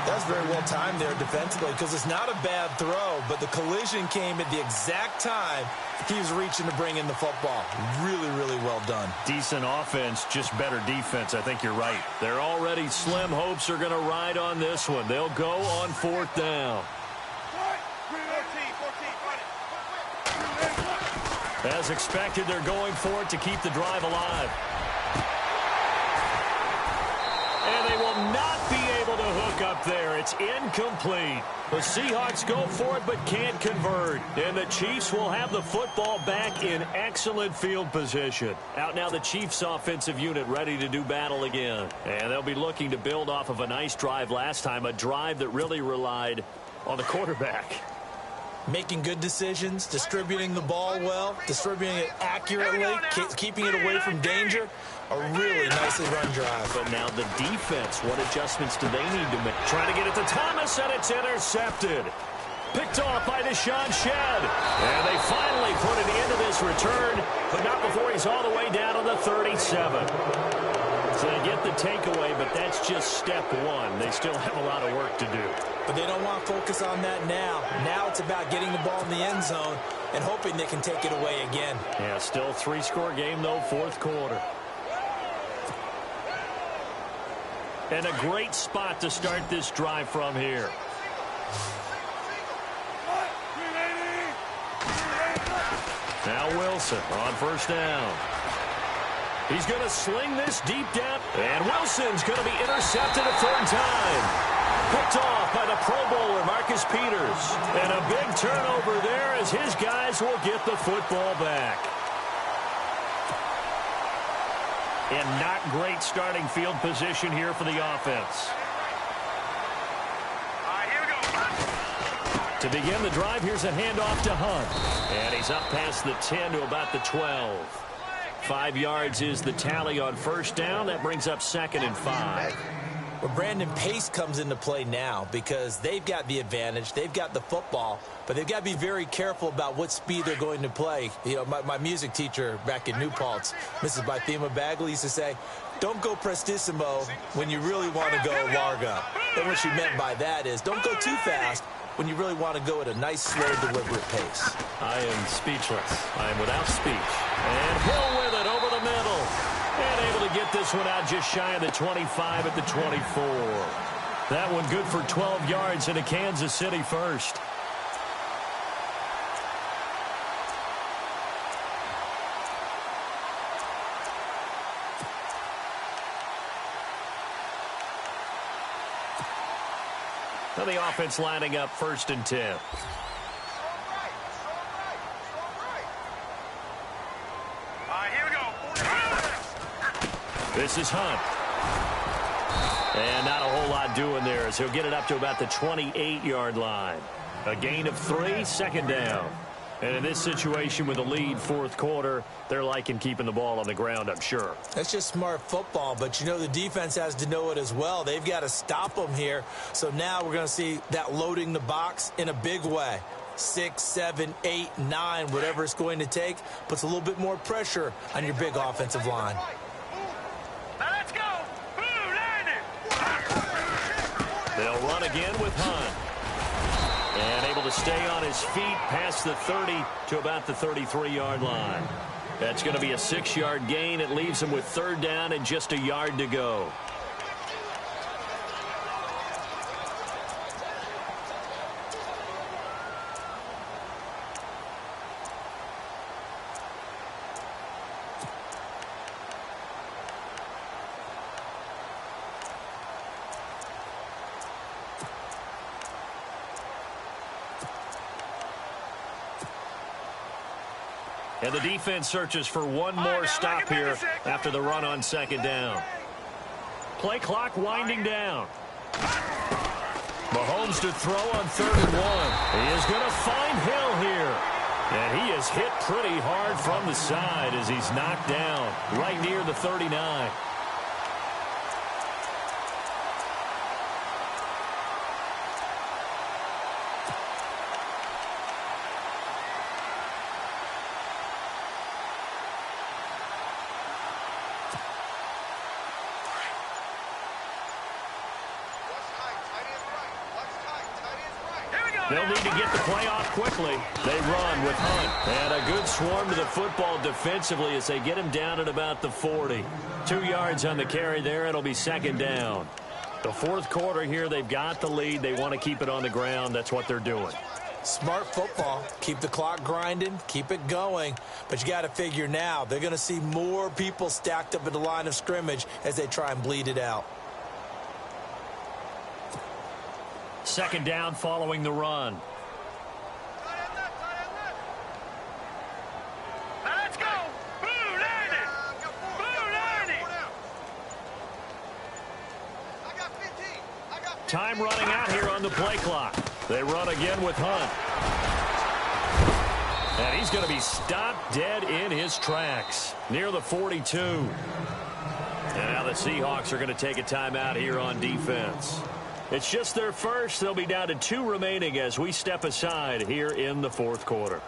That's very well timed there defensively because it's not a bad throw, but the collision came at the exact time he was reaching to bring in the football. Really, really well done. Decent offense, just better defense. I think you're right. Their already slim hopes are going to ride on this one. They'll go on 4th down. As expected, they're going for it to keep the drive alive. And they will not be able to hook up there. It's incomplete. The Seahawks go for it but can't convert. And the Chiefs will have the football back in excellent field position. Out now the Chiefs offensive unit ready to do battle again. And they'll be looking to build off of a nice drive last time, a drive that really relied on the quarterback. Making good decisions, distributing the ball well, distributing it accurately, keeping it away from danger. A really nicely run drive. But now the defense, what adjustments do they need to make? Trying to get it to Thomas, and it's intercepted. Picked off by Deshaun Shedd. And they finally put an end to this return, but not before he's all the way down on the 37. So they get the takeaway, but that's just step one. They still have a lot of work to do. But they don't want to focus on that now. Now it's about getting the ball in the end zone and hoping they can take it away again. Yeah, still 3-score game, though, 4th quarter. And a great spot to start this drive from here. Now Wilson on 1st down. He's going to sling this deep down. And Wilson's going to be intercepted a 3rd time. Picked off by the Pro Bowler, Marcus Peters. And a big turnover there as his guys will get the football back. And not great starting field position here for the offense. To begin the drive, here's a handoff to Hunt. And he's up past the 10 to about the 12. 5 yards is the tally on 1st down. That brings up 2nd and 5. Well, Brandon, pace comes into play now because they've got the advantage. They've got the football, but they've got to be very careful about what speed they're going to play. You know, my music teacher back in New Paltz, Mrs. Bythema Bagley, used to say, don't go prestissimo when you really want to go largo. And what she meant by that is don't go too fast when you really want to go at a nice, slow, deliberate pace. I am speechless. I am without speech. And Hill with it over the middle. And able to get this one out just shy of the 25 at the 24. That one good for 12 yards into Kansas City first. And the offense lining up 1st and 10. Here we go. This is Hunt. And not a whole lot doing there as he'll get it up to about the 28-yard line. A gain of 3, 2nd down. And in this situation with a lead 4th quarter, they're liking keeping the ball on the ground, I'm sure. That's just smart football, but you know the defense has to know it as well. They've got to stop them here. So now we're going to see that loading the box in a big way. 6, 7, 8, 9, whatever it's going to take, puts a little bit more pressure on your big offensive line. Now let's go. They'll run again with Hunt. And able to stay on his feet past the 30 to about the 33-yard line. That's going to be a 6-yard gain. It leaves him with 3rd down and just a yard to go. And the defense searches for one more stop here after the run on 2nd down. Play clock winding down. Mahomes to throw on 3rd and 1. He is going to find Hill here. And he is hit pretty hard from the side as he's knocked down right near the 39. They'll need to get the play off quickly. They run with Hunt. And a good swarm to the football defensively as they get him down at about the 40. 2 yards on the carry there. It'll be 2nd down. The 4th quarter here, they've got the lead. They want to keep it on the ground. That's what they're doing. Smart football. Keep the clock grinding. Keep it going. But you got to figure now, they're going to see more people stacked up at the line of scrimmage as they try and bleed it out. 2nd down following the run. Let's go. Blue 90. Blue 90. Time running out here on the play clock. They run again with Hunt. And he's going to be stopped dead in his tracks near the 42. And now the Seahawks are going to take a timeout here on defense. It's just their first. They'll be down to 2 remaining as we step aside here in the 4th quarter.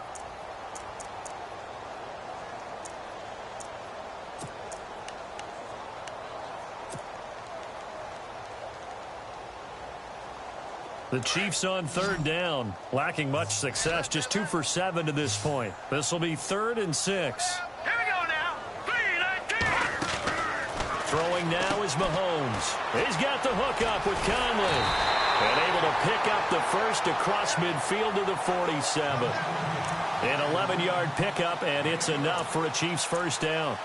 The Chiefs on 3rd down, lacking much success, just 2 for 7 to this point. This will be 3rd and 6. Here we go now. 3-19. Throwing now is Mahomes. He's got the hook up with Conley. And able to pick up the first across midfield to the 47. An 11-yard pickup, and it's enough for a Chiefs 1st down.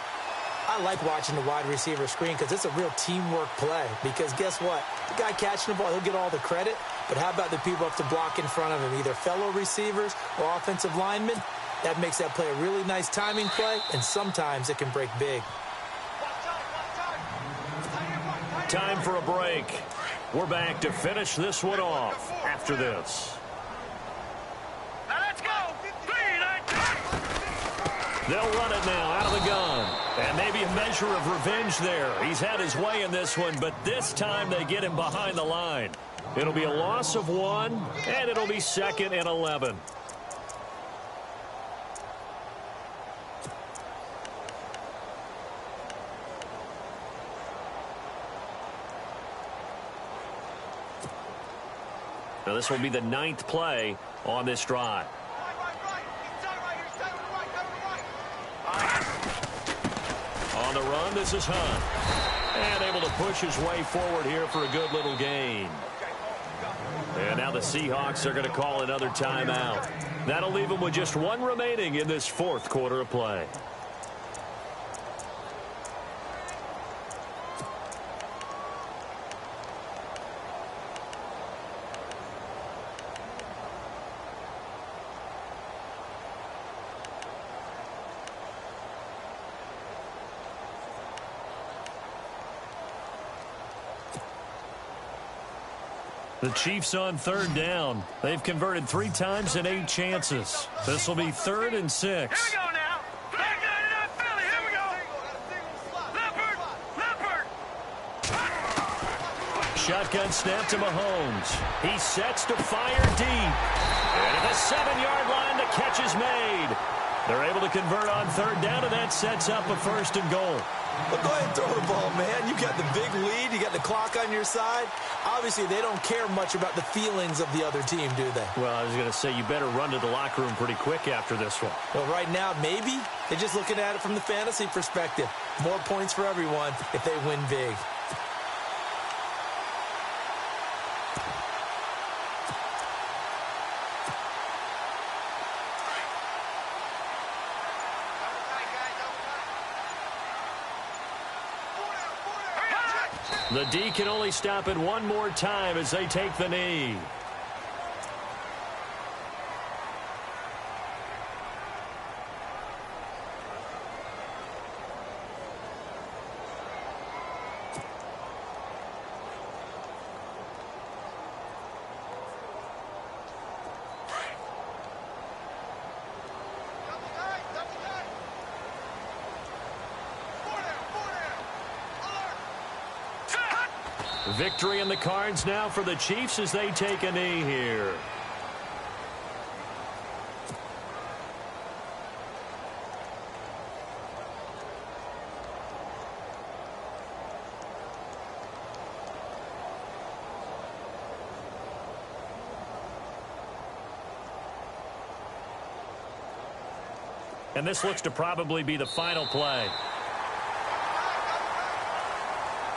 I like watching the wide receiver screen because it's a real teamwork play. Because guess what? The guy catching the ball, he'll get all the credit. But how about the people up to block in front of him, either fellow receivers or offensive linemen? That makes that play a really nice timing play, and sometimes it can break big. Time for a break. We're back to finish this one off after this. Now let's go. 3-19. They'll run it now out of the gun. And maybe a measure of revenge there. He's had his way in this one, but this time they get him behind the line. It'll be a loss of 1, and it'll be 2nd and 11. Now this will be the 9th play on this drive. On the run, this is Hunt. And able to push his way forward here for a good little gain. And now the Seahawks are going to call another timeout. That'll leave them with just 1 remaining in this 4th quarter of play. The Chiefs on third down. They've converted 3 times in 8 chances. This will be 3rd and 6. Here we go now. Back to Philly. Here we go. Leopard. Shotgun snap to Mahomes. He sets to fire deep. And at the 7-yard line, the catch is made. They're able to convert on third down, and that sets up a 1st and goal. Well, go ahead and throw the ball, man. You got the big lead. You got the clock on your side. Obviously, they don't care much about the feelings of the other team, do they? Well, I was going to say, you better run to the locker room pretty quick after this one. Well, right now, maybe. They're just looking at it from the fantasy perspective. More points for everyone if they win big. The D can only stop it one more time as they take the knee. Victory in the cards now for the Chiefs as they take a knee here. And this looks to probably be the final play.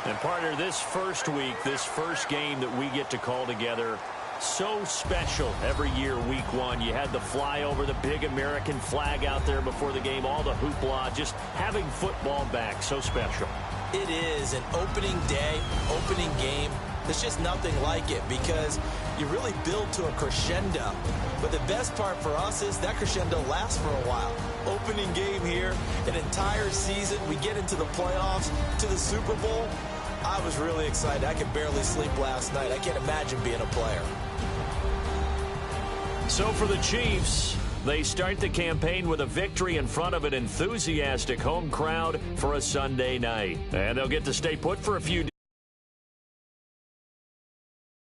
And partner, this first week, this first game that we get to call together, so special every year, week 1. You had the flyover, the big American flag out there before the game, all the hoopla, just having football back, so special. It is an opening day, opening game. There's just nothing like it because you really build to a crescendo. But the best part for us is that crescendo lasts for a while. Opening game here, an entire season. We get into the playoffs, to the Super Bowl. I was really excited. I could barely sleep last night. I can't imagine being a player. So for the Chiefs, they start the campaign with a victory in front of an enthusiastic home crowd for a Sunday night. And they'll get to stay put for a few days.